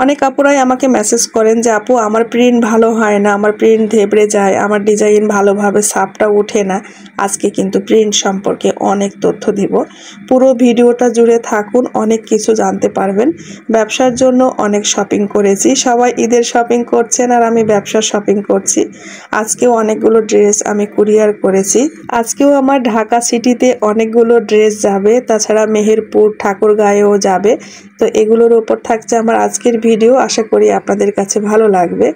অনেক আপুরাই আমাকে মেসেজ করেন যে আপু আমার প্রিন্ট ভালো হয় না, আমার প্রিন্ট ধেবড়ে যায়, আমার ডিজাইন ভালোভাবে ছাপটা ওঠে না। আজকে কিন্তু প্রিন্ট সম্পর্কে অনেক তথ্য দিব। পুরো ভিডিওটা জুড়ে থাকুন, অনেক কিছু জানতে পারবেন। ব্যবসার জন্য অনেক শপিং করেছি, সবাই ঈদের শপিং করছেন আর আমি ব্যবসার শপিং করছি। আজকেও অনেকগুলো ড্রেস আমি কুরিয়ার করেছি। আজকেও আমার ঢাকা সিটিতে অনেকগুলো ড্রেস যাবে, তাছাড়া মেহেরপুর ঠাকুরগাঁয়েও যাবে। তো এগুলোর উপর থাকছে আমার আজকের ভিডিও, আশা করি আপনাদের কাছে ভালো লাগবে।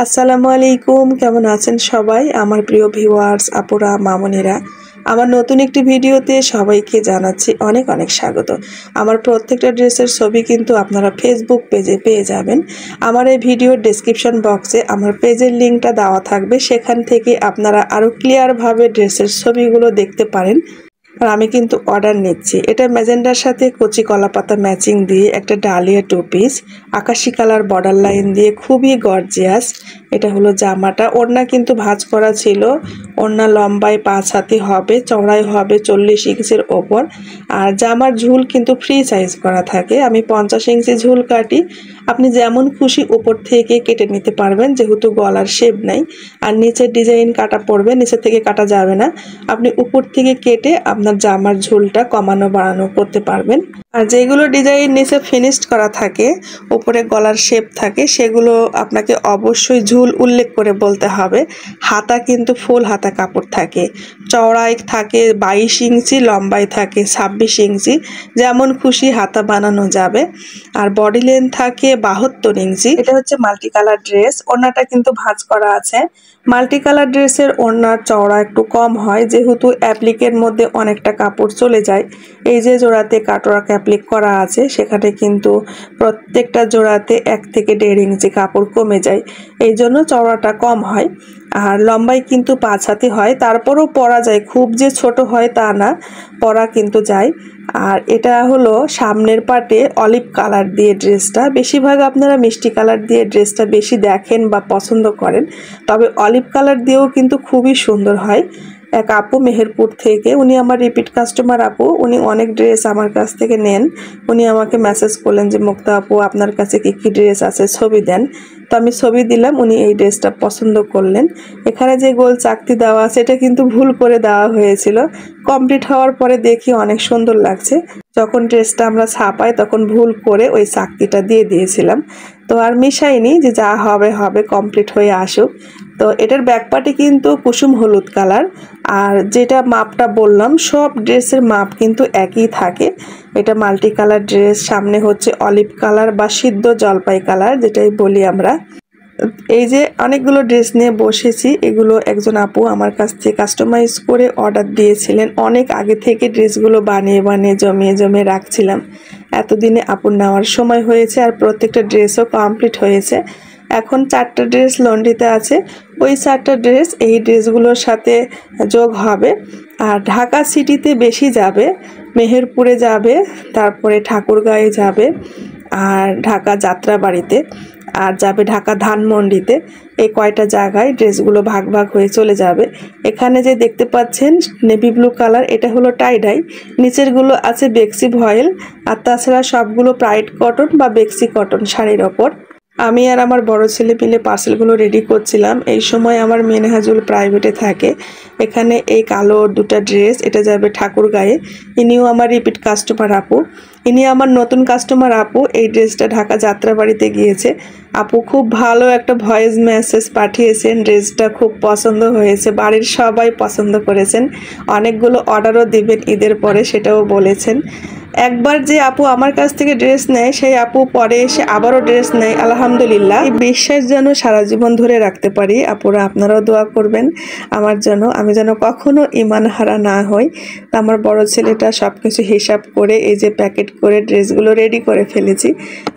আসসালামু আলাইকুম, কেমন আছেন সবাই আমার প্রিয় ভিউয়ার্স, আপুরা, মামুনিরা। আমার নতুন একটি ভিডিওতে সবাইকে জানাচ্ছি অনেক অনেক স্বাগত। আমার প্রত্যেকটা ড্রেসের ছবি কিন্তু আপনারা ফেসবুক পেজে পেয়ে যাবেন। আমার এই ভিডিওর ডেসক্রিপশন বক্সে আমার পেজের লিঙ্কটা দেওয়া থাকবে, সেখান থেকে আপনারা আরও ক্লিয়ারভাবে ড্রেসের ছবিগুলো দেখতে পারেন। আর আমি কিন্তু অর্ডার নিচ্ছি। এটা ম্যাজেন্ডার সাথে কচি কলাপাতা ম্যাচিং দিয়ে একটা ডালিয়া টু পিস, আকাশি কালার বর্ডার লাইন দিয়ে খুবই গর্জিয়াস। এটা হলো জামাটা। ওড়না কিন্তু ভাঁজ করা ছিল। ওড়না লম্বায় 5 হাতি হবে, চওড়াই হবে 40 ইঞ্চির ওপর। আর জামার ঝুল কিন্তু ফ্রি সাইজ করা থাকে। আমি 50 ইঞ্চি ঝুল কাটি। আপনি যেমন খুশি উপর থেকে কেটে নিতে পারবেন, যেহেতু গলার শেপ নাই। আর নিচের ডিজাইন কাটা পড়বে, নিচে থেকে কাটা যাবে না। আপনি উপর থেকে কেটে আপনার জামার ঝুলটা কমানো বাড়ানো করতে পারবেন। আর যেগুলো ডিজাইন নিচে ফিনিশড করা থাকে, উপরে গলার শেপ থাকে, সেগুলো আপনাকে অবশ্যই ঝুল উল্লেখ করে বলতে হবে। হাতা কিন্তু ফুল হাতা কাপড় থাকে, চওড়ায় থাকে 22 ইঞ্চি, লম্বায় থাকে 26 ইঞ্চি, যেমন খুশি হাতা বানানো যাবে। আর বডি লেন্থ থাকে 72 ইঞ্চি। এটা হচ্ছে মাল্টি কালার ড্রেস। ওড়নাটা কিন্তু ভাঁজ করা আছে। মাল্টি কালার ড্রেসের ওড়নার চওড়া একটু কম হয়, যেহেতু অ্যাপ্লিকের মধ্যে অনেকটা কাপড় চলে যায়। এই যে জোড়াতে কাটওয়ার্ক অ্যাপ্লিক করা আছে, সেখানে কিন্তু প্রত্যেকটা জোড়াতে 1 থেকে 1.5 ইঞ্চি কাপড় কমে যায়, এই জন্য চওড়াটা কম হয়। আর লম্বাই কিন্তু 5 হাতি হয়, তারপরও পরা যায়, খুব যে ছোট হয় তা না, পরা কিন্তু যায়। আর এটা হলো সামনের পাটে অলিভ কালার দিয়ে ড্রেসটা। বেশিরভাগ আপনারা মিষ্টি কালার দিয়ে ড্রেসটা বেশি দেখেন বা পছন্দ করেন, তবে অলিভ কালার দিয়েও কিন্তু খুবই সুন্দর হয়। এক আপু মেহেরপুর থেকে, উনি আমার রিপিট কাস্টমার আপু, উনি অনেক ড্রেস আমার কাছ থেকে নেন। উনি আমাকে মেসেজ করলেন যে মুক্তা আপু আপনার কাছে কি কি ড্রেস আছে ছবি দেন। তো আমি ছবি দিলাম, উনি এই ড্রেসটা পছন্দ করলেন। এখানে যে গোল চাকতি দেওয়া আছে, এটা কিন্তু ভুল করে দেওয়া হয়েছিল। কমপ্লিট হওয়ার পরে দেখি অনেক সুন্দর লাগছে। যখন ড্রেসটা আমরা ছাপাই তখন ভুল করে ওই চাকতিটা দিয়ে দিয়েছিলাম। তো আর মিশাইনি, যে যা হবে হবে, কমপ্লিট হয়ে আসুক। তো এটার ব্যাকপার্টে কিন্তু কুসুম হলুদ কালার। আর যেটা মাপটা বললাম, সব ড্রেসের মাপ কিন্তু একই থাকে। এটা মাল্টি কালার ড্রেস। সামনে হচ্ছে অলিভ কালার বা সিদ্ধ জলপাই কালার, যেটাই বলি আমরা। এই যে অনেকগুলো ড্রেস নিয়ে বসেছি, এগুলো একজন আপু আমার কাছ থেকে কাস্টমাইজ করে অর্ডার দিয়েছিলেন। অনেক আগে থেকে ড্রেসগুলো বানিয়ে বানিয়ে জমিয়ে জমিয়ে রাখছিলাম। এতদিনে আপুর নেওয়ার সময় হয়েছে, আর প্রত্যেকটা ড্রেসও কমপ্লিট হয়েছে। এখন 4টা ড্রেস লন্ড্রিতে আছে। ওই 4টা ড্রেস এই ড্রেসগুলোর সাথে যোগ হবে। আর ঢাকা সিটিতে বেশি যাবে, মেহেরপুরে যাবে, তারপরে ঠাকুরগাঁয়ে যাবে, আর ঢাকা যাত্রাবাড়িতে, আর যাবে ঢাকা ধানমন্ডিতে। এই কয়টা জায়গায় ড্রেসগুলো ভাগ ভাগ হয়ে চলে যাবে। এখানে যে দেখতে পাচ্ছেন নেভি ব্লু কালার, এটা হলো টাইডাই। নিচেরগুলো আছে বেক্সি ভয়েল, আর তাছাড়া সবগুলো প্রাইড কটন বা বেক্সি কটন শাড়ির ওপর। আমি আর আমার বড় ছেলে মিলে পার্সেলগুলো রেডি করছিলাম। এই সময় আমার মেনহাজুল প্রাইভেটে থাকে। এখানে এই কালো 2টা ড্রেস, এটা যাবে ঠাকুরগাঁয়ে। ইনিও আমার রিপিট কাস্টমার আপু, ইনি আমার নতুন কাস্টমার আপু। এই ড্রেসটা ঢাকা যাত্রাবাড়িতে গিয়েছে। আপু খুব ভালো একটা ভয়েস মেসেজ পাঠিয়েছেন, ড্রেসটা খুব পছন্দ হয়েছে, বাড়ির সবাই পছন্দ করেছেন। অনেকগুলো অর্ডারও দিবেন ঈদের পরে, সেটাও বলেছেন। একবার যে আপু আমার কাছ থেকে ড্রেস নেয়, সেই আপু পরে এসে আবারও ড্রেস নেয়। আলহামদুলিল্লাহ, এই বিশ্বাস যেন সারা জীবন ধরে রাখতে পারি। আপুরা আপনারাও দোয়া করবেন আমার জন্য, আমি যেন কখনো ইমান হারা না হই। তো আমার বড় ছেলেটা সব কিছু হিসাব করে এই যে প্যাকেট করে ড্রেসগুলো রেডি করে ফেলেছি।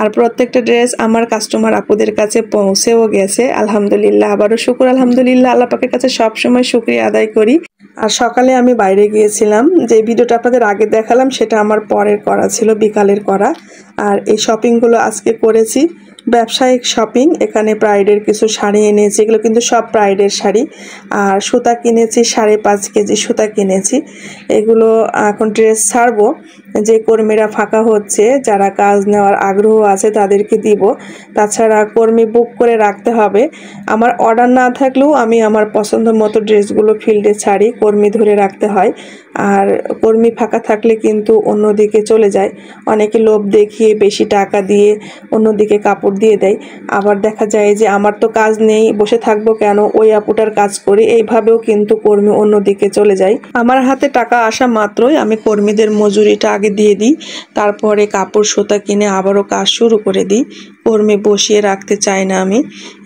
আর প্রত্যেকটা ড্রেস আমার কাস্টমার আপুদের কাছে পৌঁছেও গেছে আলহামদুলিল্লাহ। আবারও শুকর আলহামদুলিল্লাহ, আল্লাহ পাকের কাছে সবসময় শুকরিয়া আদায় করি। আর সকালে আমি বাইরে গিয়েছিলাম, যে ভিডিওটা আপনাদের আগে দেখালাম সেটা আমার পরের করা ছিল, বিকালের করা। আর এই শপিংগুলো আজকে করেছি। ব্যবসায়িক শপিং। এখানে প্রাইডের কিছু শাড়ি এনেছি, এগুলো কিন্তু সব প্রাইডের শাড়ি। আর সুতা কিনেছি 5.5 কেজি সুতা কিনেছি। এগুলো এখন ড্রেস ছাড়বো, যে কর্মীরা ফাঁকা হচ্ছে, যারা কাজ নেওয়ার আগ্রহ আছে তাদেরকে দিব। তাছাড়া কর্মী বুক করে রাখতে হবে। আমার অর্ডার না থাকলেও আমি আমার পছন্দ মতো ড্রেসগুলো ফিল্ডে ছাড়ি, কর্মী ধরে রাখতে হয়। আর কর্মী ফাঁকা থাকলে কিন্তু অন্যদিকে চলে যায়, অনেকে লোভ দেখিয়ে বেশি টাকা দিয়ে অন্যদিকে কাপড় দিয়ে দেয়। আবার দেখা যায় যে আমার তো কাজ নেই, বসে থাকবো কেন, ওই আপুটার কাজ করি, এইভাবেও কিন্তু কর্মী অন্যদিকে চলে যায়। আমার হাতে টাকা আসা মাত্রই আমি কর্মীদের মজুরিটা আগে দিয়ে দিই, তারপরে কাপড় সুতা কিনে আবারও কাজ শুরু করে দিই। কর্মী বসিয়ে রাখতে চাই না আমি।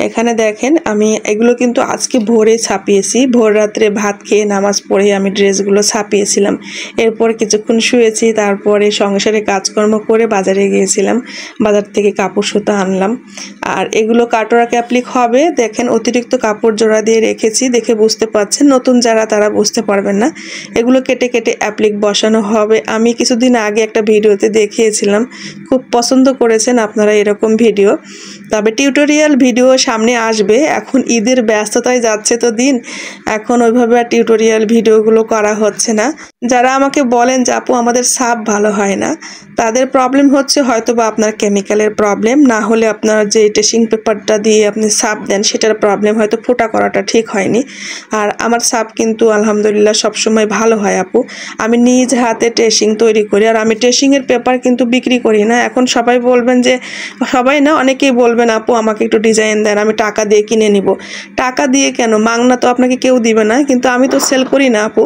এখানে দেখেন আমি এগুলো কিন্তু আজকে ভোরে ছাপিয়েছি, ভোর রাত্রে ভাত খেয়ে নামাজ পড়ে আমি ড্রেসগুলো ছাপিয়েছিলাম। এরপর কিছুক্ষণ শুয়েছি, তারপরে সংসারে কাজকর্ম করে বাজারে গিয়েছিলাম, বাজার থেকে কাপড় সুতা আনলাম। আর এগুলো কাটোয়া ক্যাপলিক হবে, দেখেন অতিরিক্ত কাপড় জোড়া দিয়ে রেখেছি, দেখে বুঝতে পারছেন। নতুন যারা তারা বুঝতে পারবেন না, এগুলো কেটে কেটে অ্যাপ্লিক বসানো হবে। আমি কিছুদিন আগে একটা ভিডিওতে দেখিয়েছিলাম, খুব পছন্দ করেছেন আপনারা এরকম ভিডিও। তবে টিউটোরিয়াল ভিডিও সামনে আসবে, এখন ঈদের ব্যস্ততায় যাচ্ছে তো দিন, এখন ওইভাবে আর টিউটোরিয়াল ভিডিওগুলো করা হচ্ছে না। যারা আমাকে বলেন যে আপু আমাদের সাপ ভালো হয় না, তাদের প্রবলেম হচ্ছে হয়তো বা আপনার কেমিক্যালের প্রবলেম, না হলে আপনার যে টেসিং পেপারটা দিয়ে আপনি সাপ দেন সেটার প্রবলেম, হয়তো ফোটা করাটা ঠিক হয়নি। আর আমার সাপ কিন্তু আলহামদুলিল্লাহ সবসময় ভালো হয় আপু। আমি নিজ হাতে টেসিং তৈরি করি, আর আমি টেসিংয়ের পেপার কিন্তু বিক্রি করি না। এখন সবাই বলবেন যে, সবাই না অনেকেই বলবেন আপু আমাকে একটু ডিজাইন দেন, আমি টাকা দিয়ে কিনে নিব। টাকা দিয়ে কেন, মাংনা তো আপনাকে কেউ দিবে না, কিন্তু আমি তো সেল করি না আপু।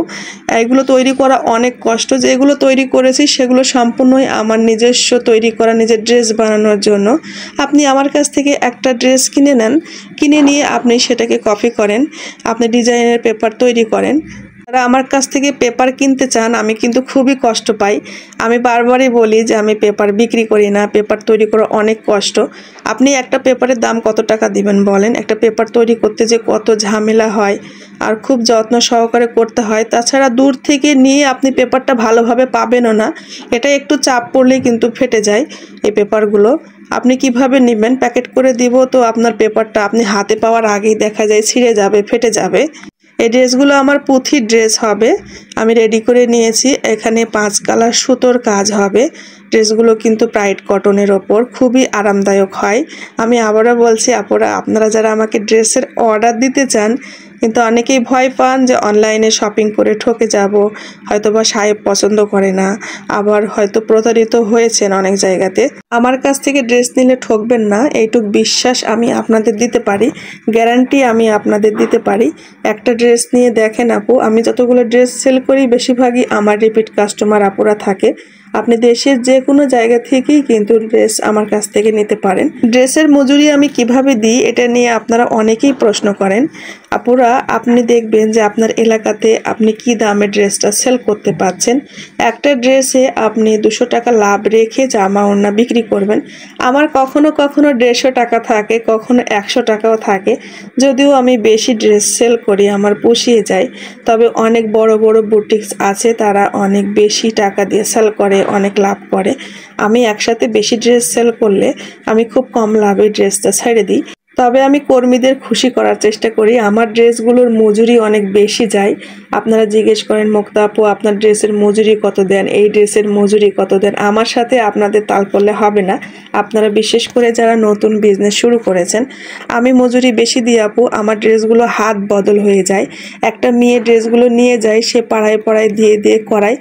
এগুলো তৈরি করা অনেক কষ্ট, যেগুলো তৈরি করেছি সেগুলো সম্পূর্ণই আমার নিজস্ব তৈরি করা, নিজের ড্রেস বানানোর জন্য। আপনি আমার কাছ থেকে একটা ড্রেস কিনে নেন, কিনে নিয়ে আপনি সেটাকে কপি করেন, আপনি ডিজাইনের পেপার তৈরি করেন। যারা আমার কাছ থেকে পেপার কিনতে চান, আমি কিন্তু খুবই কষ্ট পাই। আমি বারবারই বলি যে আমি পেপার বিক্রি করি না, পেপার তৈরি করা অনেক কষ্ট। আপনি একটা পেপারের দাম কত টাকা দিবেন বলেন? একটা পেপার তৈরি করতে যে কত ঝামেলা হয়, আর খুব যত্ন সহকারে করতে হয়। তাছাড়া দূর থেকে নিয়ে আপনি পেপারটা ভালোভাবে পাবেনও না, এটা একটু চাপ পড়লেই কিন্তু ফেটে যায় এই পেপারগুলো। আপনি কিভাবে নেবেন? প্যাকেট করে দিব তো আপনার পেপারটা আপনি হাতে পাওয়ার আগেই দেখা যায় ছিঁড়ে যাবে, ফেটে যাবে। এই ড্রেসগুলো আমার পুঁথির ড্রেস হবে, আমি রেডি করে নিয়েছি। এখানে 5 কালার সুতোর কাজ হবে। ড্রেসগুলো কিন্তু প্রাইড কটনের ওপর, খুবই আরামদায়ক হয়। আমি আবারও বলছি আপুরা, আপনারা যারা আমাকে ড্রেসের অর্ডার দিতে চান, কিন্তু অনেকেই ভয় পান যে অনলাইনে শপিং করে ঠকে যাব, হয়তো বা সাহেব পছন্দ করে না, আবার হয়তো প্রতারিত হয়েছেন অনেক জায়গাতে। আমার কাছ থেকে ড্রেস নিলে ঠকবেন না, এইটুক বিশ্বাস আমি আপনাদের দিতে পারি, গ্যারান্টি আমি আপনাদের দিতে পারি। একটা ড্রেস নিয়ে দেখেন আপু, আমি যতগুলো ড্রেস সেল করি বেশিরভাগই আমার রিপিট কাস্টমার আপুরা থাকে। আপনি দেশের যে কোনো জায়গা থেকেই কিন্তু ড্রেস আমার কাছ থেকে নিতে পারেন। ড্রেসের মজুরি আমি কিভাবে দিই, এটা নিয়ে আপনারা অনেকেই প্রশ্ন করেন। আপুরা, আপনি দেখবেন যে আপনার এলাকাতে আপনি কি দামে ড্রেসটা সেল করতে পাচ্ছেন। একটা ড্রেসে আপনি 200 টাকা লাভ রেখে জামা ওড়না বিক্রি করবেন। আমার কখনো কখনো 150 টাকা থাকে, কখনো 100 টাকাও থাকে। যদিও আমি বেশি ড্রেস সেল করি, আমার পুষিয়ে যায়। তবে অনেক বড় বড় বুটিক্স আছে, তারা অনেক বেশি টাকা দিয়ে সেল করে, অনেক লাভ করে। আমি একসাথে বেশি ড্রেস সেল করলে আমি খুব কম লাভে ড্রেসটা ছেড়ে দিই। তবে আমি কর্মীদের খুশি করার চেষ্টা করি। আমার ড্রেসগুলোর মজুরি অনেক বেশি যায়। আপনারা জিজ্ঞেস করেন মুক্তা আপু আপনার ড্রেসের মজুরি কত দেন, এই ড্রেসের মজুরি কত দেন। আমার সাথে আপনাদের তাল করলে হবে না। আপনারা বিশেষ করে যারা নতুন বিজনেস শুরু করেছেন, আমি মজুরি বেশি দিই আপু। আমার ড্রেসগুলো হাত বদল হয়ে যায়। একটা মেয়ে ড্রেসগুলো নিয়ে যায়, সে পাড়ায় পাড়ায় দিয়ে দিয়ে করায়,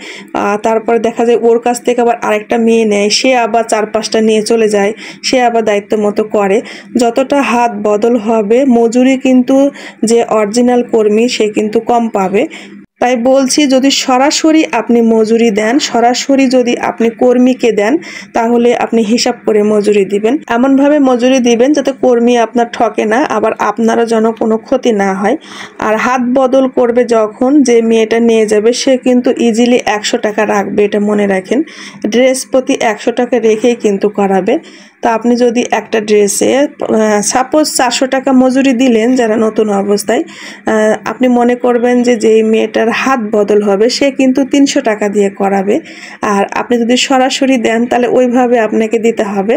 তারপরে দেখা যায় ওর কাছ থেকে আবার আরেকটা মেয়ে নেয়, সে আবার 4-5টা নিয়ে চলে যায়, সে আবার দায়িত্ব মতো করে। যতটা হাত বদল হবে মজুরি কিন্তু যে অরিজিনাল কর্মী সে কিন্তু কম পাবে। তাই বলছি, যদি সরাসরি আপনি মজুরি দেন, সরাসরি যদি আপনি কর্মীকে দেন, তাহলে আপনি হিসাব করে মজুরি দিবেন। এমনভাবে মজুরি দিবেন যাতে কর্মী আপনার ঠকে না, আবার আপনারও যেন কোনো ক্ষতি না হয়। আর হাত বদল করবে যখন, যে মেয়েটা নিয়ে যাবে সে কিন্তু ইজিলি 100 টাকা রাখবে, এটা মনে রাখেন। ড্রেস প্রতি 100 টাকা রেখেই কিন্তু করাবে। তো আপনি যদি একটা ড্রেসে সাপোজ 400 টাকা মজুরি দিলেন যারা নতুন অবস্থায়, আপনি মনে করবেন যে যেই মেয়েটার হাত বদল হবে সে কিন্তু 300 টাকা দিয়ে করাবে। আর আপনি যদি সরাসরি দেন তাহলে ওইভাবে আপনাকে দিতে হবে।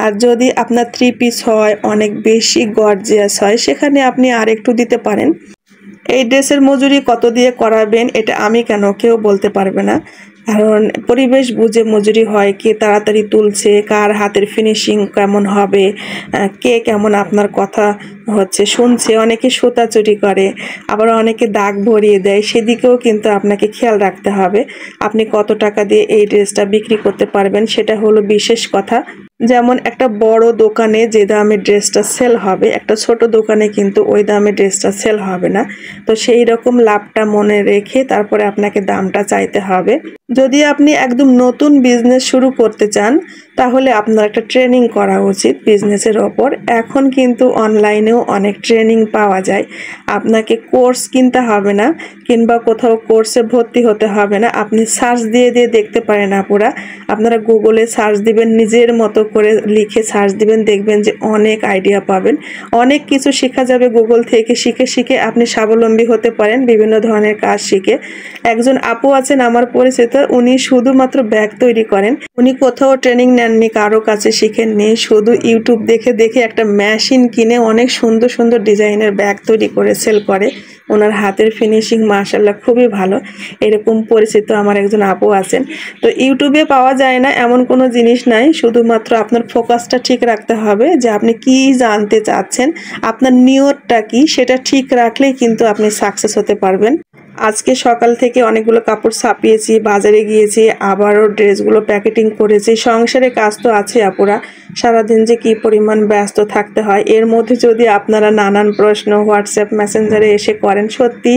আর যদি আপনার 3 পিস হয়, অনেক বেশি গর্জিয়াস হয়, সেখানে আপনি আর একটু দিতে পারেন। এই ড্রেসের মজুরি কত দিয়ে করাবেন এটা আমি কেন কেউ বলতে পারবে না, কারণ পরিবেশ বুঝে মজুরি হয়। কে তাড়াতাড়ি তুলছে, কার হাতের ফিনিশিং কেমন হবে, কে কেমন আপনার কথা শুনছে। অনেকে সুতা চুরি করে, আবার অনেকে দাগ ভরিয়ে দেয়, সেদিকেও কিন্তু আপনাকে খেয়াল রাখতে হবে। আপনি কত টাকা দিয়ে এই ড্রেসটা বিক্রি করতে পারবেন সেটা হলো বিশেষ কথা। যেমন একটা বড় দোকানে যে দামে ড্রেসটা সেল হবে, একটা ছোট দোকানে কিন্তু ওই দামে ড্রেসটা সেল হবে না। তো সেই রকম লাভটা মনে রেখে তারপরে আপনাকে দামটা চাইতে হবে। যদি আপনি একদম নতুন বিজনেস শুরু করতে চান তাহলে আপনার একটা ট্রেনিং করা উচিত বিজনেসের ওপর। এখন কিন্তু অনলাইনেও অনেক ট্রেনিং পাওয়া যায়, আপনাকে কোর্স কিনতে হবে না কিংবা কোথাও কোর্সে ভর্তি হতে হবে না। আপনি সার্চ দিয়ে দিয়ে দেখতে পারেন আপুরা, আপনারা গুগলে সার্চ দিবেন, নিজের মতো করে লিখে সার্চ দিবেন, দেখবেন যে অনেক আইডিয়া পাবেন, অনেক কিছু শেখা যাবে। গুগল থেকে শিখে শিখে আপনি স্বাবলম্বী হতে পারেন বিভিন্ন ধরনের কাজ শিখে। একজন আপু আছেন আমার পরিচিত, উনি শুধুমাত্র ব্যাগ তৈরি করেন। উনি কোথাও ট্রেনিং নেননি, কারো কাছে শিখেননি, শুধু ইউটিউব দেখে দেখে একটা মেশিন কিনে অনেক সুন্দর সুন্দর ডিজাইনের ব্যাগ তৈরি করে সেল করে। ওনার হাতের ফিনিশিং মাশাআল্লাহ খুবই ভালো। এরকম পরিচিত আমার একজন আপু আছেন। তো ইউটিউবে পাওয়া যায় না এমন কোনো জিনিস নাই, শুধুমাত্র আপনার ফোকাসটা ঠিক রাখতে হবে যে আপনি কি জানতে চাচ্ছেন, আপনার নিয়তটা কি, সেটা ঠিক রাখলেই কিন্তু আপনি সাকসেস হতে পারবেন। আজকে সকাল থেকে অনেকগুলো কাপড় ছাপিয়েছি, বাজারে গিয়েছি, আবারও ড্রেসগুলো প্যাকেটিং করেছি। সংসারে কাজ তো আছে আপুরা, সারাদিন যে কি পরিমাণ ব্যস্ত থাকতে হয়। এর মধ্যে যদি আপনারা নানান প্রশ্ন হোয়াটসঅ্যাপ মেসেঞ্জারে এসে করেন, সত্যি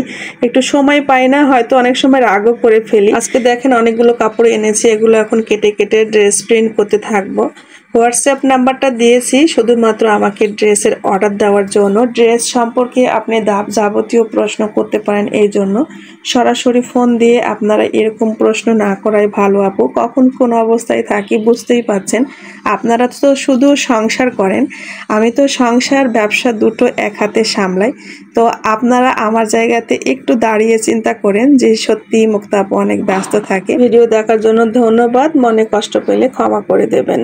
একটু সময় পাই না, হয়তো অনেক সময় রাগও করে ফেলি। আজকে দেখেন অনেকগুলো কাপড় এনেছি, এগুলো এখন কেটে কেটে ড্রেস প্রিন্ট করতে থাকবো। হোয়াটসঅ্যাপ নাম্বারটা দিয়েছি শুধুমাত্র আমাকে ড্রেসের অর্ডার দেওয়ার জন্য। ড্রেস সম্পর্কে আপনি যাবতীয় প্রশ্ন করতে পারেন, এই জন্য সরাসরি ফোন দিয়ে আপনারা এরকম প্রশ্ন না করাই ভালো আপু। কখন কোন অবস্থায় থাকি বুঝতেই পাচ্ছেন। আপনারা তো শুধু সংসার করেন, আমি তো সংসার ব্যবসা দুটো এক হাতে সামলাই। তো আপনারা আমার জায়গাতে একটু দাঁড়িয়ে চিন্তা করেন যে সত্যি মুক্তা আপু অনেক ব্যস্ত থাকে। ভিডিও দেখার জন্য ধন্যবাদ, মনে কষ্ট পেলে ক্ষমা করে দেবেন।